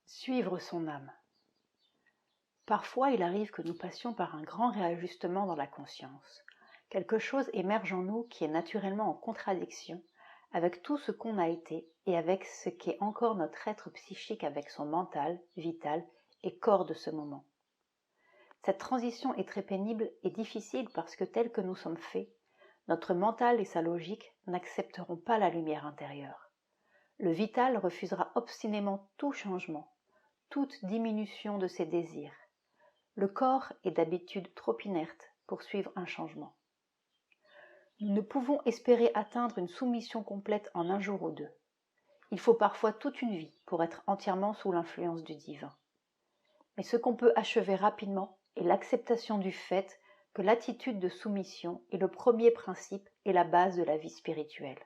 Suivre son âme. Parfois, il arrive que nous passions par un grand réajustement dans la conscience. Quelque chose émerge en nous qui est naturellement en contradiction avec tout ce qu'on a été et avec ce qu'est encore notre être psychique avec son mental, vital et corps de ce moment. Cette transition est très pénible et difficile parce que tel que nous sommes faits, notre mental et sa logique n'accepteront pas la lumière intérieure. Le vital refusera obstinément tout changement, toute diminution de ses désirs. Le corps est d'habitude trop inerte pour suivre un changement. Nous ne pouvons espérer atteindre une soumission complète en un jour ou deux. Il faut parfois toute une vie pour être entièrement sous l'influence du divin. Mais ce qu'on peut achever rapidement est l'acceptation du fait que l'attitude de soumission est le premier principe et la base de la vie spirituelle.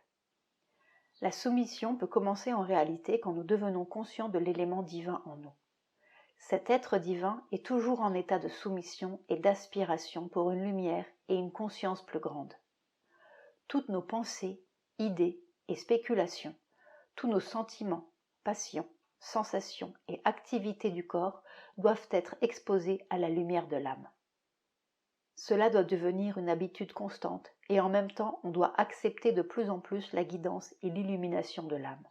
La soumission peut commencer en réalité quand nous devenons conscients de l'élément divin en nous. Cet être divin est toujours en état de soumission et d'aspiration pour une lumière et une conscience plus grande. Toutes nos pensées, idées et spéculations, tous nos sentiments, passions, sensations et activités du corps doivent être exposés à la lumière de l'âme. Cela doit devenir une habitude constante et en même temps on doit accepter de plus en plus la guidance et l'illumination de l'âme.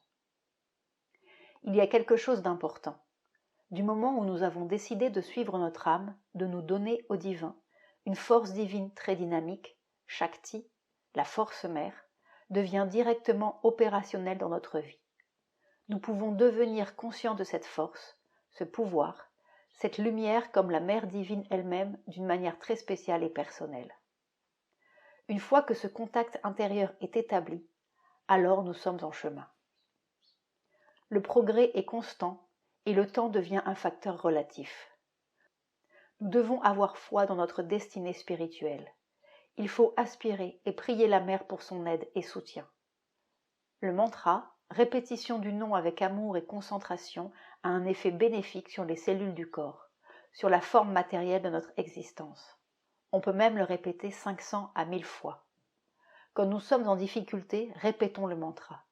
Il y a quelque chose d'important. Du moment où nous avons décidé de suivre notre âme, de nous donner au divin, une force divine très dynamique, Shakti, la force mère, devient directement opérationnelle dans notre vie. Nous pouvons devenir conscients de cette force, ce pouvoir, cette lumière comme la mère divine elle-même d'une manière très spéciale et personnelle. Une fois que ce contact intérieur est établi, alors nous sommes en chemin. Le progrès est constant et le temps devient un facteur relatif. Nous devons avoir foi dans notre destinée spirituelle. Il faut aspirer et prier la mère pour son aide et soutien. Le mantra, répétition du nom avec amour et concentration, a un effet bénéfique sur les cellules du corps, sur la forme matérielle de notre existence. On peut même le répéter 500 à 1000 fois. Quand nous sommes en difficulté, répétons le mantra.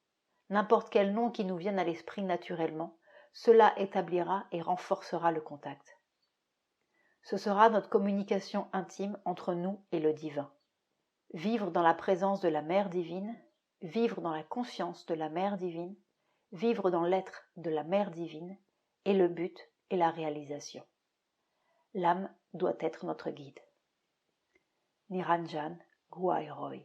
N'importe quel nom qui nous vienne à l'esprit naturellement, cela établira et renforcera le contact. Ce sera notre communication intime entre nous et le divin. Vivre dans la présence de la Mère divine, vivre dans la conscience de la Mère divine, vivre dans l'être de la Mère divine, est le but et la réalisation. L'âme doit être notre guide. Niranjan Guhai Roy.